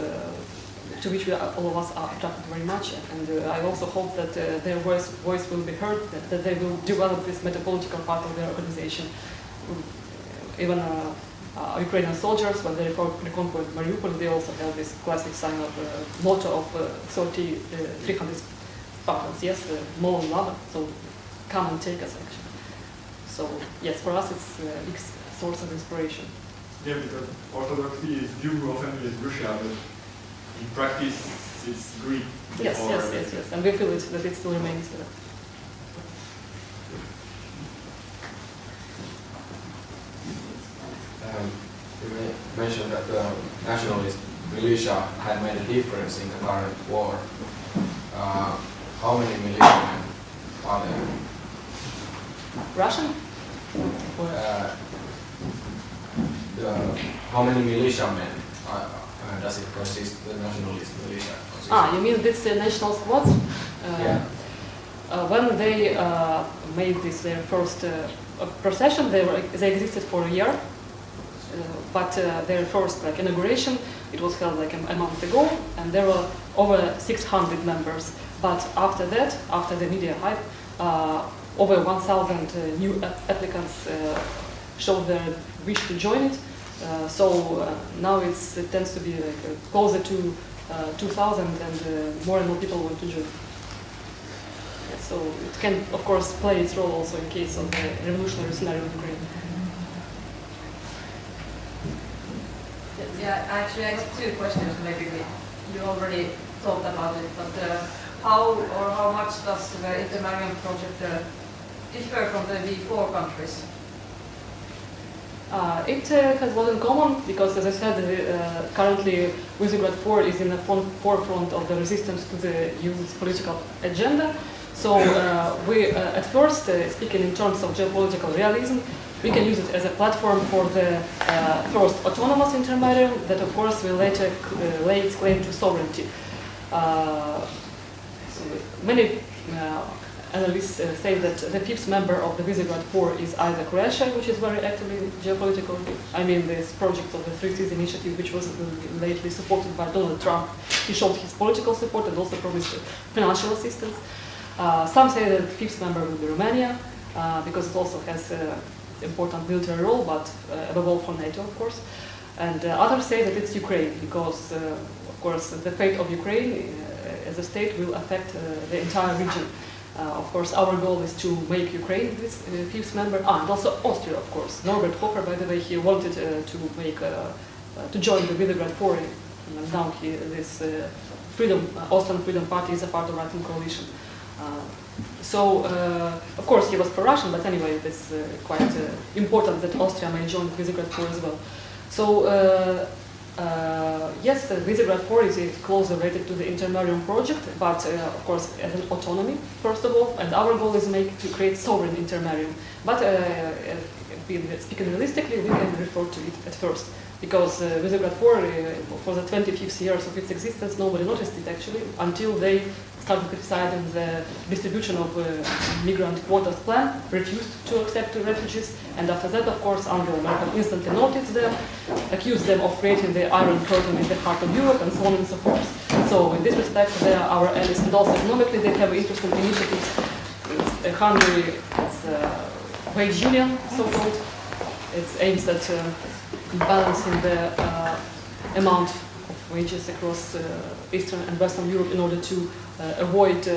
A: to which all of us are attracted very much. And I also hope that their voice will be heard, that they will develop this metapolitical part of their organization. Even Ukrainian soldiers, when they reconquered Mariupol, they also have this classic sign of motto of 300 Spartans, yes, more than lava, so come and take us, actually. So, yes, for us it's a big source of inspiration.
D: Yeah, because Orthodoxy is viewed often as Russia, but in practice it's Greek.
A: Yes, and we feel it, that it still remains there.
E: You mentioned that the nationalist militia had made a difference in the current war. How many militiamen are there?
A: Russian?
E: How many militiamen does it consist, the nationalist militia consist?
A: You mean this national squads?
E: Yeah.
A: When they made this their first procession, they existed for a year. But their first inauguration, it was held a month ago, and there were over 600 members. But after that, after the media hype, over 1,000 new applicants showed their wish to join it. So now it tends to be closer to 2,000, and more people want to join. So it can, of course, play its role also in case of the revolutionary scenario in Ukraine.
F: Yeah, actually I have two questions. Maybe you already talked about it, but how much does the Intermarium project differ from the V4 countries?
A: It has a lot in common because, as I said, currently Visegrad 4 is in the forefront of the resistance to the EU's political agenda. So we, at first, speaking in terms of geopolitical realism, we can use it as a platform for the first autonomous intermarium that, of course, will later lay its claim to sovereignty. Many analysts say that the fifth member of the Visegrad Four is either Croatia, which is very actively geopolitical. I mean, this project of the Three Seas Initiative, which was lately supported by Donald Trump. He showed his political support and also promised financial assistance. Some say that the fifth member will be Romania, because it also has an important military role, but above all for NATO, of course. And others say that it's Ukraine, because, of course, the fate of Ukraine as a state will affect the entire region. Of course, our goal is to make Ukraine this fifth member, and also Austria, of course. Norbert Hofer, by the way, he wanted to join the Visegrad Four, and now this Austrian Freedom Party is a part of right-wing coalition. Of course, he was pro-Russian, but anyway, it's quite important that Austria may join the Visegrad Four as well. So, yes, the Visegrad Four is closely related to the Intermarium project, but of course as an autonomy, first of all, and our goal is to create sovereign Intermarium. But speaking realistically, we can refer to it at first, because Visegrad Four, for the 25th years of its existence, nobody noticed it actually, until they started criticizing the distribution of migrant quotas plan, refused to accept refugees, and after that, of course, Angela Merkel instantly noticed them, accused them of creating the Iron Curtain in the heart of Europe, and so on and so forth. So in this respect, they are our allies, and also economically, they have interesting initiatives. Hungary is a wage union, so-called. It aims at balancing the amount of wages across Eastern and Western Europe in order to avoid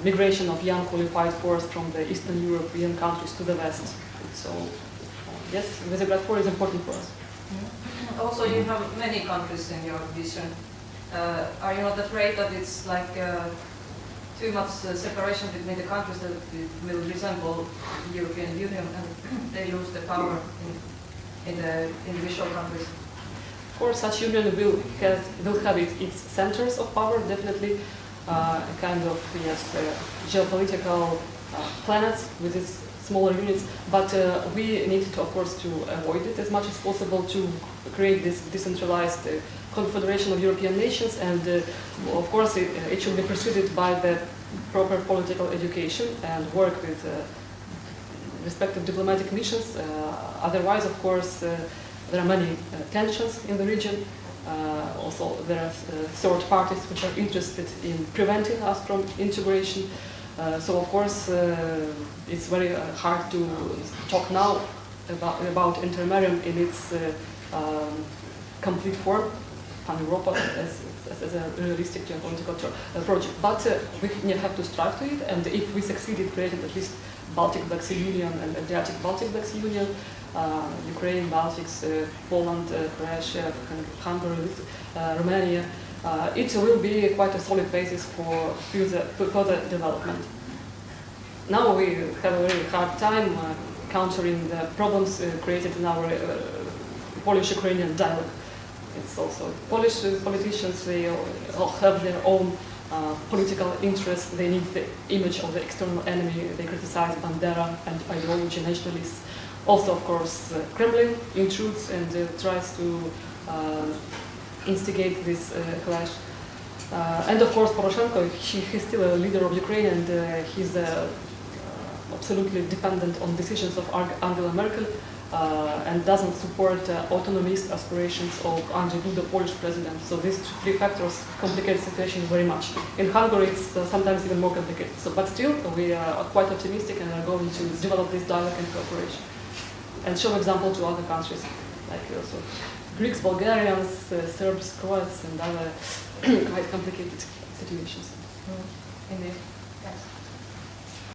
A: migration of young qualified force from the Eastern European countries to the West. So, yes, Visegrad Four is important for us.
F: Also, you have many countries in your vision. Are you not afraid that it's like too much separation between the countries, that it will resemble the European Union and they lose the power in the individual countries?
A: Of course, such union will have its centers of power, definitely, a kind of geopolitical planets with its smaller units, but we need to, of course, to avoid it as much as possible, to create this decentralized confederation of European nations, and of course it should be preceded by the proper political education and work with respective diplomatic missions. Otherwise, of course, there are many tensions in the region. Also, there are third parties which are interested in preventing us from integration. So, of course, it's very hard to talk now about Intermarium in its complete form, Pan-Europa as a realistic geopolitical project. But we have to strive to it, and if we succeed in creating at least Baltic Black Sea Union and Adriatic Baltic Black Sea Union, Ukraine, Baltics, Poland, Croatia, Hungary, Romania, it will be quite a solid basis for further development. Now we have a very hard time countering the problems created in our Polish-Ukrainian dialogue. It's also Polish politicians, they all have their own political interests. They need the image of the external enemy. They criticize Bandera and ideology, nationalists. Also, of course, Kremlin intrudes and tries to instigate this clash. And of course, Poroshenko, he's still a leader of Ukraine, and he's absolutely dependent on decisions of Angela Merkel, and doesn't support autonomist aspirations of Andrzej Duda, Polish president. So these three factors complicate the situation very much. In Hungary, it's sometimes even more complicated. So, but still, we are quite optimistic and are going to develop this dialogue and cooperation, and show example to other countries, like also Greeks, Bulgarians, Serbs, Croats, and other quite complicated situations.
F: Indeed. Yes.